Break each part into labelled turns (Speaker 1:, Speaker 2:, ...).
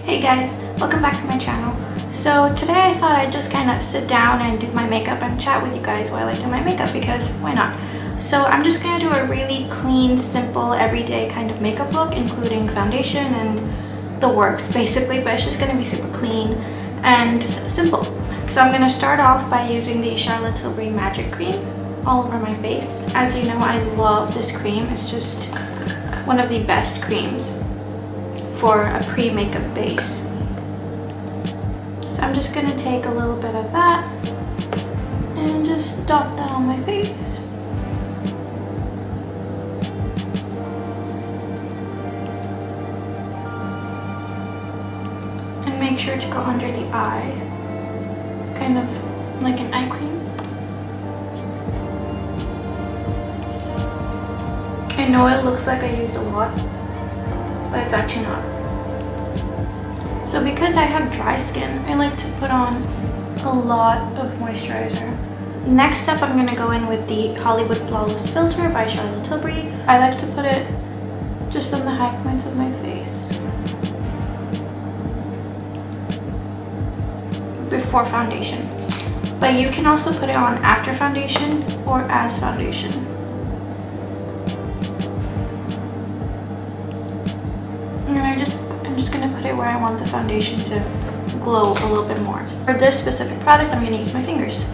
Speaker 1: Hey guys, welcome back to my channel. So today I thought I'd just kind of sit down and do my makeup and chat with you guys while I do my makeup because why not? So I'm just going to do a really clean, simple, everyday kind of makeup look, including foundation and the works basically, but it's just going to be super clean and simple. So I'm going to start off by using the Charlotte Tilbury Magic Cream all over my face. As you know, I love this cream. It's just one of the best creams for a pre-makeup base. So I'm just gonna take a little bit of that and just dot that on my face. And make sure to go under the eye, kind of like an eye cream. I know it looks like I used a lot, but it's actually not. So because I have dry skin, I like to put on a lot of moisturizer. Next up, I'm going to go in with the Hollywood Flawless Filter by Charlotte Tilbury. I like to put it just on the high points of my face before foundation. But you can also put it on after foundation or as foundation. I'm just going to put it where I want the foundation to glow a little bit more. For this specific product, I'm going to use my fingers.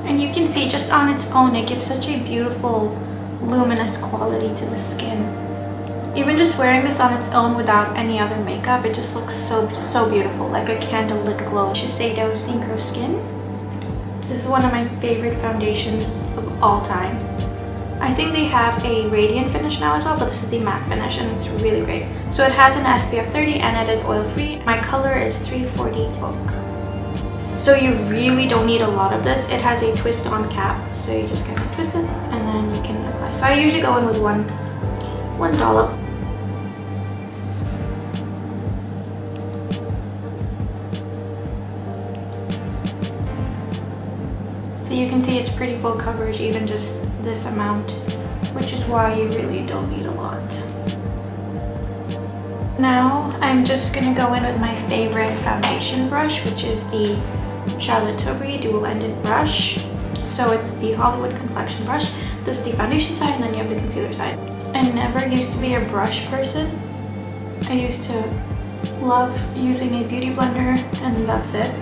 Speaker 1: And you can see just on its own, it gives such a beautiful luminous quality to the skin. Even just wearing this on its own without any other makeup, it just looks so beautiful, like a candlelit glow. Shiseido Synchro Skin. This is one of my favorite foundations of all time. I think they have a radiant finish now as well, but this is the matte finish and it's really great. So it has an SPF 30 and it is oil free. My color is 340 Oak. So you really don't need a lot of this. It has a twist on cap, so you just kind of twist it and then you can apply. So I usually go in with one dollop. So you can see it's pretty full coverage, even just this amount, which is why you really don't need a lot. Now I'm just gonna go in with my favorite foundation brush, which is the Charlotte Tilbury dual-ended brush. So it's the Hollywood complexion brush. This is the foundation side and then you have the concealer side. I never used to be a brush person. I used to love using a beauty blender and that's it.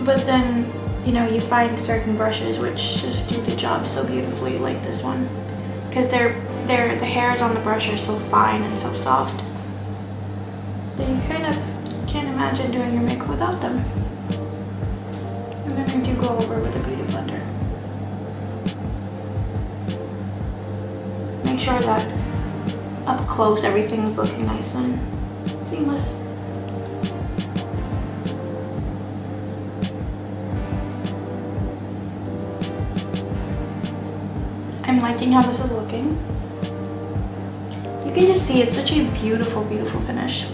Speaker 1: But then, you know, you find certain brushes which just do the job so beautifully, like this one. Because the hairs on the brush are so fine and so soft that you kind of can't imagine doing your makeup without them. And then I do go over with a beauty blender. Make sure that up close everything's looking nice and seamless. I'm liking how this is looking. You can just see it's such a beautiful, beautiful finish.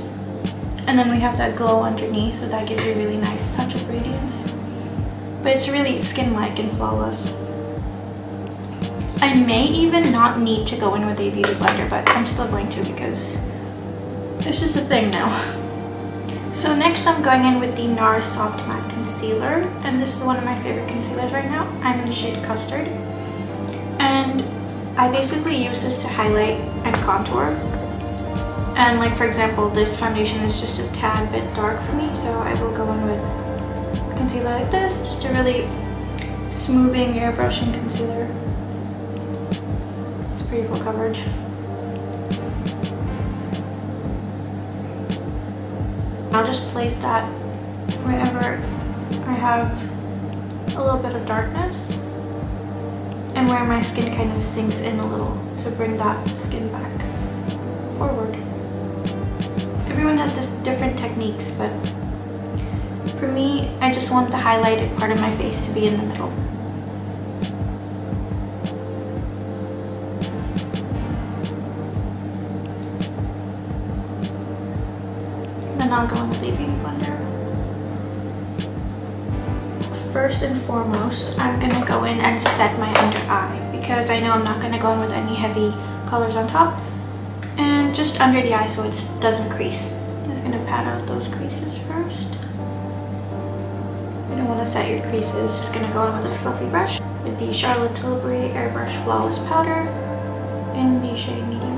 Speaker 1: And then we have that glow underneath, so that gives you a really nice touch of radiance. But it's really skin-like and flawless. I may even not need to go in with a beauty blender, but I'm still going to because it's just a thing now. So next I'm going in with the Nars Soft Matte Concealer, and this is one of my favorite concealers right now. I'm in the shade Custard. And I basically use this to highlight and contour. And like for example, this foundation is just a tad bit dark for me, so I will go in with concealer like this, just a really smoothing airbrushing concealer. It's pretty full coverage. I'll just place that wherever I have a little bit of darkness and where my skin kind of sinks in a little to bring that skin back forward. Everyone has this different techniques, but for me, I just want the highlighted part of my face to be in the middle. then I'll go in with a beauty blender. First and foremost, I'm gonna go in and set my under eye because I know I'm not gonna go in with any heavy colors on top, and just under the eye so it doesn't crease. I'm just gonna pat out those creases first. You don't want to set your creases. Just gonna go in with a fluffy brush with the Charlotte Tilbury Airbrush Flawless Powder in the shade medium.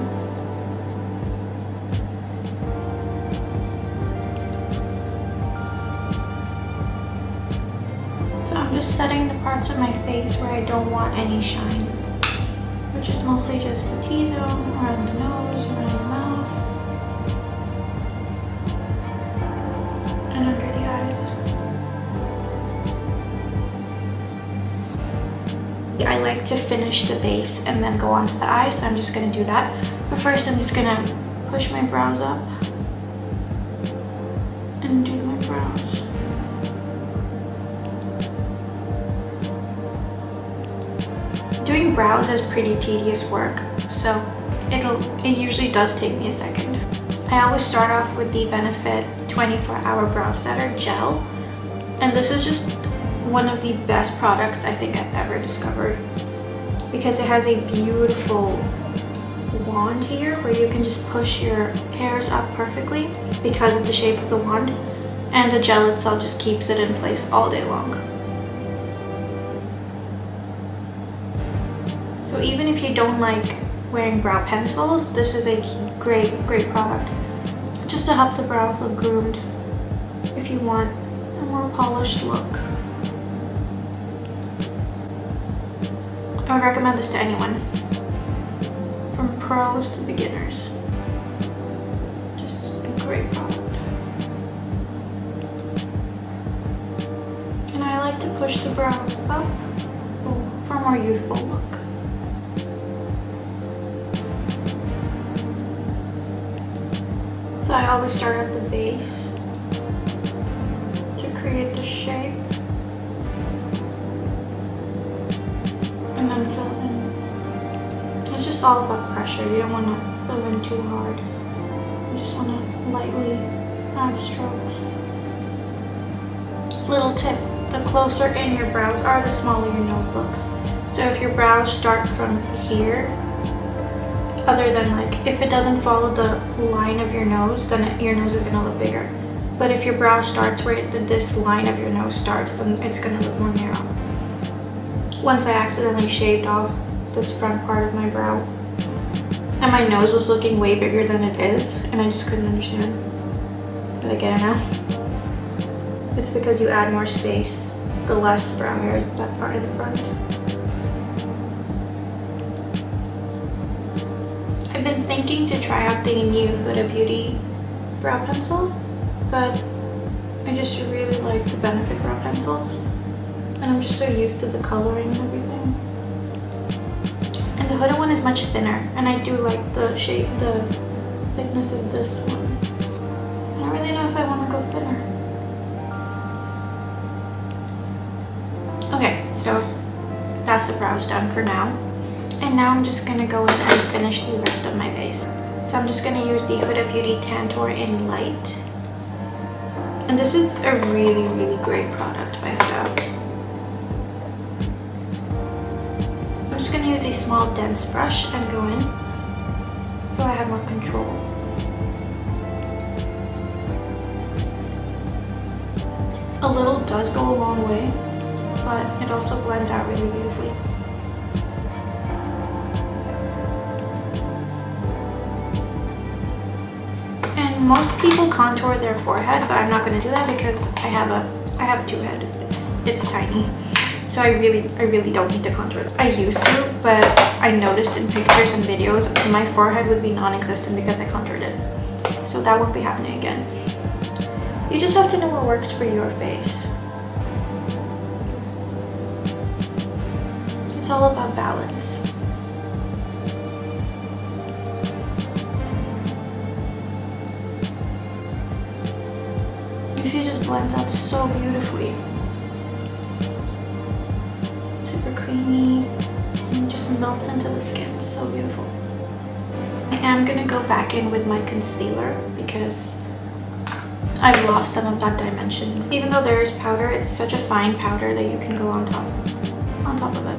Speaker 1: I'm just setting the parts of my face where I don't want any shine, which is mostly just the T-zone, around the nose, around the mouth, and under the eyes. I like to finish the base and then go on to the eyes, so I'm just going to do that. But first I'm just going to push my brows up and do my brows. Doing brows is pretty tedious work, so it usually does take me a second. I always start off with the Benefit 24-Hour Brow Setter Gel, and this is just one of the best products I think I've ever discovered because it has a beautiful wand here where you can just push your hairs up perfectly because of the shape of the wand, and the gel itself just keeps it in place all day long. So even if you don't like wearing brow pencils, this is a great product just to help the brows look groomed if you want a more polished look. I would recommend this to anyone, from pros to beginners. Just a great product. And I like to push the brows up for a more youthful look. So I always start at the base to create the shape and then fill in. It's just all about pressure. You don't want to fill in too hard. You just want to lightly add strokes. Little tip, the closer in your brows are, the smaller your nose looks. So if your brows start from here, other than like if it doesn't follow the line of your nose, then your nose is going to look bigger. But if your brow starts where this line of your nose starts, then it's going to look more narrow. Once I accidentally shaved off this front part of my brow, and my nose was looking way bigger than it is, and I just couldn't understand. But I get it now. It's because you add more space, the less brow hairs that part of the front. I've been thinking to try out the new Huda Beauty brow pencil, but I just really like the Benefit brow pencils, and I'm just so used to the coloring and everything. And the Huda one is much thinner, and I do like the shape, the thickness of this one. I don't really know if I want to go thinner. Okay, so that's the brows done for now. And now I'm just gonna go in and finish the rest of my base. So I'm just gonna use the Huda Beauty Tantour in Light. And this is a really great product by Huda. I'm just gonna use a small dense brush and go in so I have more control. A little does go a long way, but it also blends out really beautifully. Most people contour their forehead, but I'm not going to do that because I have a two head. It's tiny, so I really don't need to contour it. I used to, but I noticed in pictures and videos my forehead would be non-existent because I contoured it. So that won't be happening again. You just have to know what works for your face. It's all about balance. You see, it just blends out so beautifully. Super creamy and just melts into the skin. It's so beautiful. I am gonna go back in with my concealer because I've lost some of that dimension. Even though there is powder, it's such a fine powder that you can go on top of it.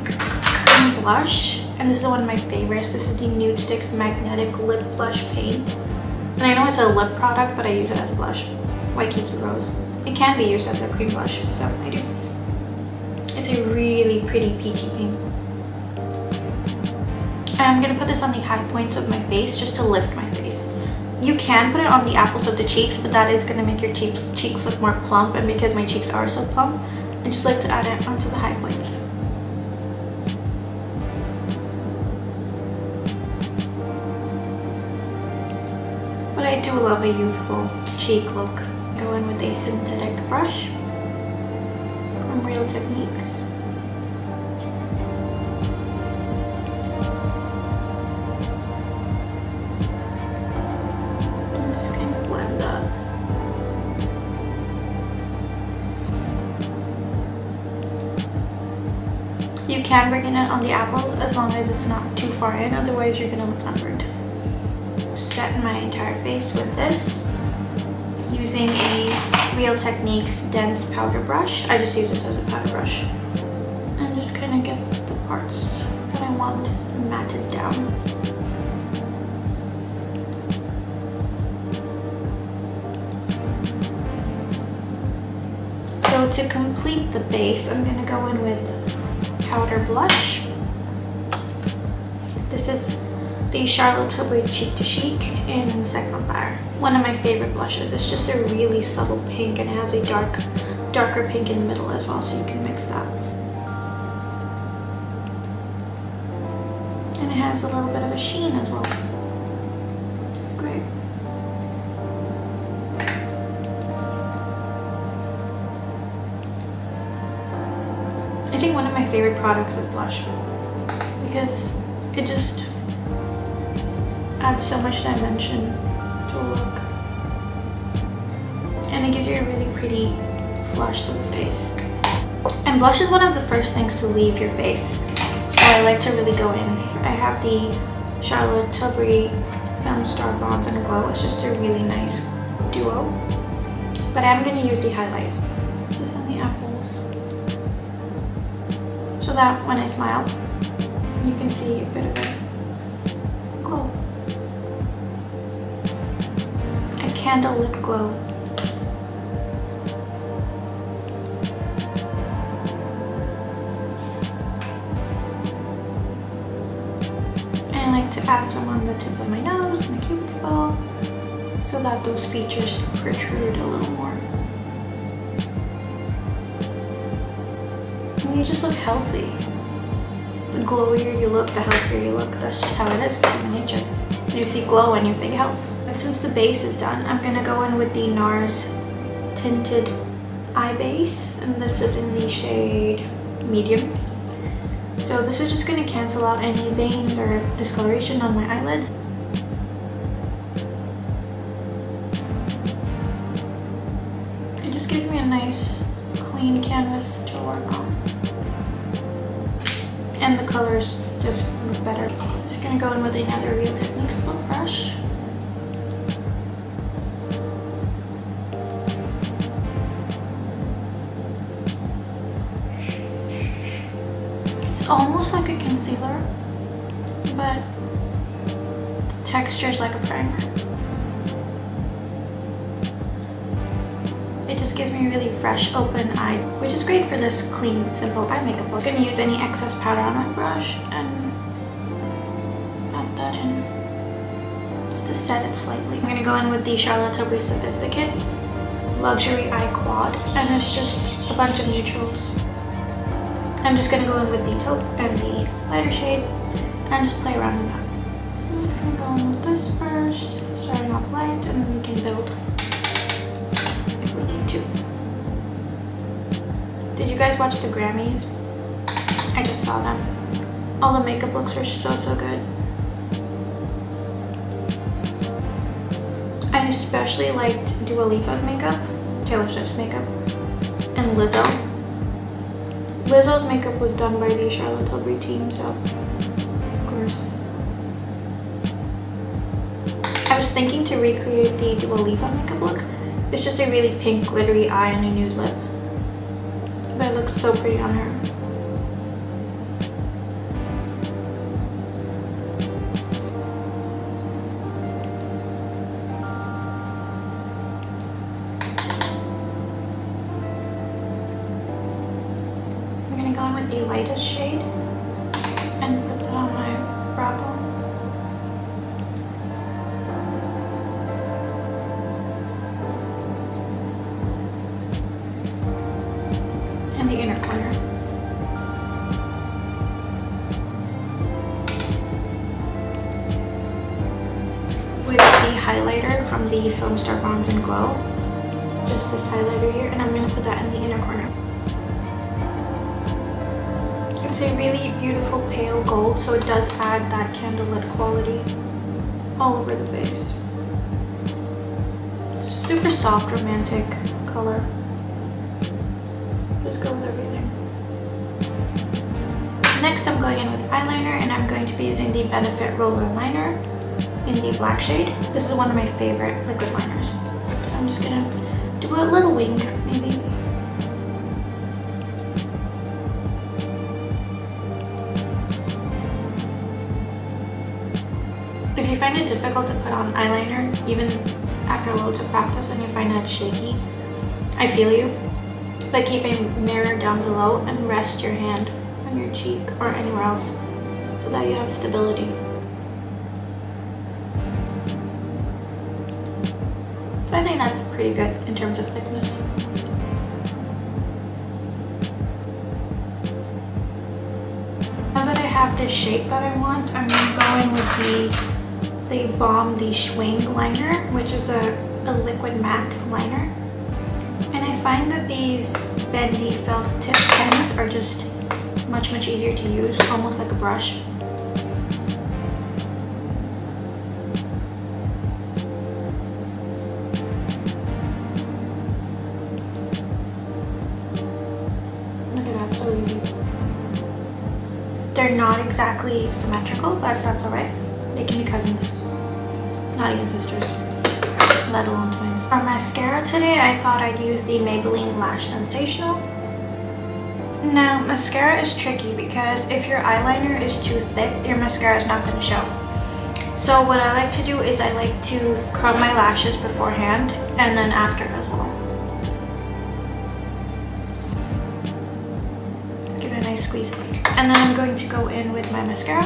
Speaker 1: Creme blush, and this is one of my favorites. This is the Nude Sticks Magnetic Lip Blush Paint. And I know it's a lip product, but I use it as a blush. Waikiki Rose. It can be used as a cream blush, so I do. It's a really pretty peachy pink. And I'm gonna put this on the high points of my face just to lift my face. You can put it on the apples of the cheeks, but that is gonna make your cheeks look more plump, and because my cheeks are so plump, I just like to add it onto the high points. But I do love a youthful cheek look. Go in with a synthetic brush from Real Techniques. And just kind of blend that. You can bring it in on the apples as long as it's not too far in, otherwise you're gonna look sunburned. Set my entire face with this using a Real Techniques dense powder brush. I just use this as a powder brush and just kind of get the parts that I want matted down. So to complete the base, I'm gonna go in with powder blush. This is the Charlotte Tilbury Cheek to Chic in Sex on Fire. One of my favorite blushes. It's just a really subtle pink and it has a darker pink in the middle as well, so you can mix that. And it has a little bit of a sheen as well. It's great. I think one of my favorite products is blush because it just adds so much dimension to a look, and it gives you a really pretty flush to the face. And blush is one of the first things to leave your face, so I like to really go in. I have the Charlotte Tilbury Filmstar Bronze and Glow. It's just a really nice duo, but I'm going to use the highlight just on the apples so that when I smile you can see a bit of it glow. Candle lip glow. And I like to add some on the tip of my nose, my cupid's bow, so that those features protrude a little more. And you just look healthy. The glowier you look, the healthier you look. That's just how it is, it's human nature. You see glow and you think health. Since the base is done, I'm gonna go in with the Nars Tinted Eye Base, and this is in the shade Medium. So this is just gonna cancel out any veins or discoloration on my eyelids. It just gives me a nice clean canvas to work on. And the colors just look better. Just gonna go in with another Real Techniques book brush. It's almost like a concealer, but the texture is like a primer. It just gives me a really fresh, open eye, which is great for this clean, simple eye makeup look. I'm gonna use any excess powder on my brush and add that in just to set it slightly. I'm gonna go in with the Charlotte Tilbury Sophisticate Luxury Eye Quad, and it's just a bunch of neutrals. I'm just gonna go in with the taupe and the lighter shade and just play around with that. I'm just gonna go in with this first, starting off light, and then we can build if we need to. Did you guys watch the Grammys? I just saw them. All the makeup looks are so good. I especially liked Dua Lipa's makeup, Taylor Swift's makeup, and Lizzo. Lizzo's makeup was done by the Charlotte Tilbury team, so of course. was thinking to recreate the Dua Lipa makeup look. It's just a really pink glittery eye and a nude lip. But it looks so pretty on her. I'm gonna go in with the lightest shade and put that on my brow bone. And the inner corner. With the highlighter from the Filmstar Bronze and Glow. Just this highlighter here, and I'm gonna put that in the inner corner. It's a really beautiful pale gold, so it does add that candlelit quality all over the face. It's a super soft, romantic color. Just go with everything. Next, I'm going in with eyeliner, and I'm going to be using the Benefit Roller Liner in the black shade. This is one of my favorite liquid liners. So I'm just gonna do a little wing, maybe. If you find it difficult to put on eyeliner, even after loads of practice, and you find that it's shaky, I feel you. But keep a mirror down below and rest your hand on your cheek or anywhere else so that you have stability. So I think that's pretty good in terms of thickness. Now that I have the shape that I want, I'm going to go in with the Balm, the Schwing liner, which is a liquid matte liner. And I find that these bendy felt tip pens are just much easier to use, almost like a brush. Look at that, so easy. They're not exactly symmetrical, but that's alright. They can be cousins, not even sisters, let alone twins. For mascara today, I thought I'd use the Maybelline Lash Sensational. Now, mascara is tricky because if your eyeliner is too thick, your mascara is not going to show. So what I like to do is I like to curl my lashes beforehand and then after as well. Let's give it a nice squeeze. And then I'm going to go in with my mascara.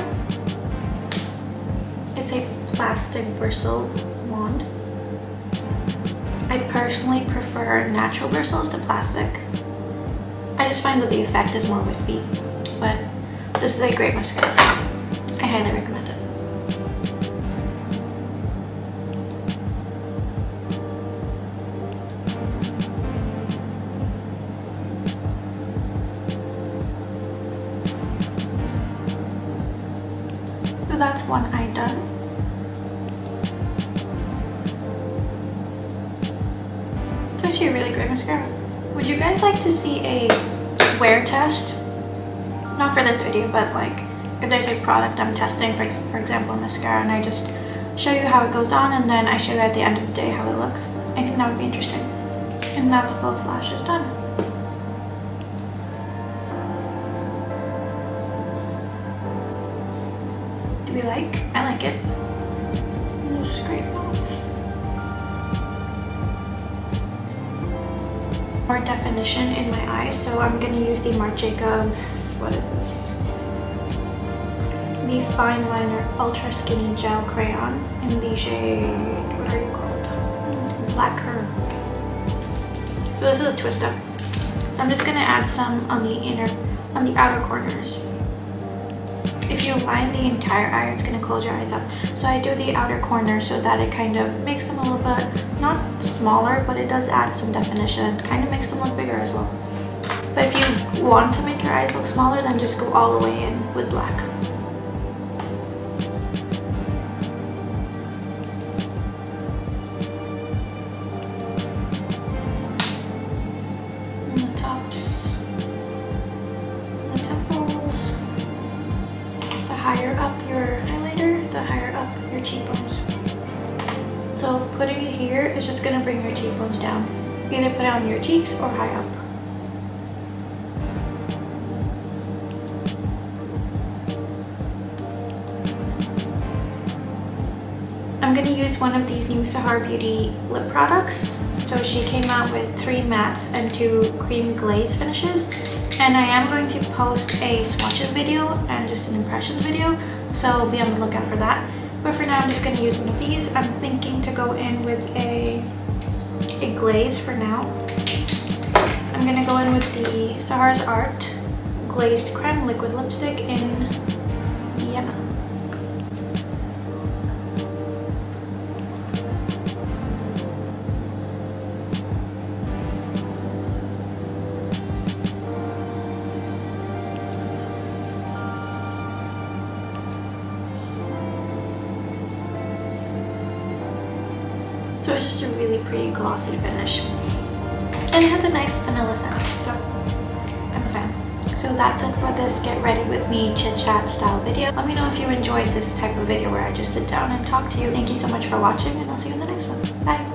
Speaker 1: It's a plastic bristle wand. I personally prefer natural bristles to plastic. I just find that the effect is more wispy, but this is a great mascara. I highly recommend it. So that's one eye done. It's actually a really great mascara. Would you guys like to see a wear test? Not for this video, but like if there's a product I'm testing, for example mascara, and I just show you how it goes on and then I show you at the end of the day how it looks. I think that would be interesting. And that's both lashes done. Do we like? I like it. Just scrape off. More definition in my eyes, so I'm going to use the Marc Jacobs, what is this? The Fine Liner Ultra Skinny Gel Crayon in the shade, what are you called? Black Curve. So this is a twist up. I'm just going to add some on the outer corners. If you line the entire eye, it's going to close your eyes up. So I do the outer corner so that it kind of makes them a little bit, not smaller, but it does add some definition. It kind of makes them look bigger as well. But if you want to make your eyes look smaller, then just go all the way in with black. Higher up your highlighter, the higher up your cheekbones. So putting it here is just going to bring your cheekbones down. Either put it on your cheeks or high up. I'm going to use one of these new Sahar Beauty lip products. So she came out with 3 mattes and 2 cream glaze finishes. And I am going to post a swatches video and just an impressions video. So be on the lookout for that. But for now, I'm just going to use one of these. I'm thinking to go in with a glaze for now. I'm going to go in with the Sahars Art Glazed Creme Liquid Lipstick in Vienna. So it's just a really pretty glossy finish. And it has a nice vanilla scent, so I'm a fan. So that's it for this get ready with me chit chat style video. Let me know if you enjoyed this type of video where I just sit down and talk to you. Thank you so much for watching, and I'll see you in the next one. Bye!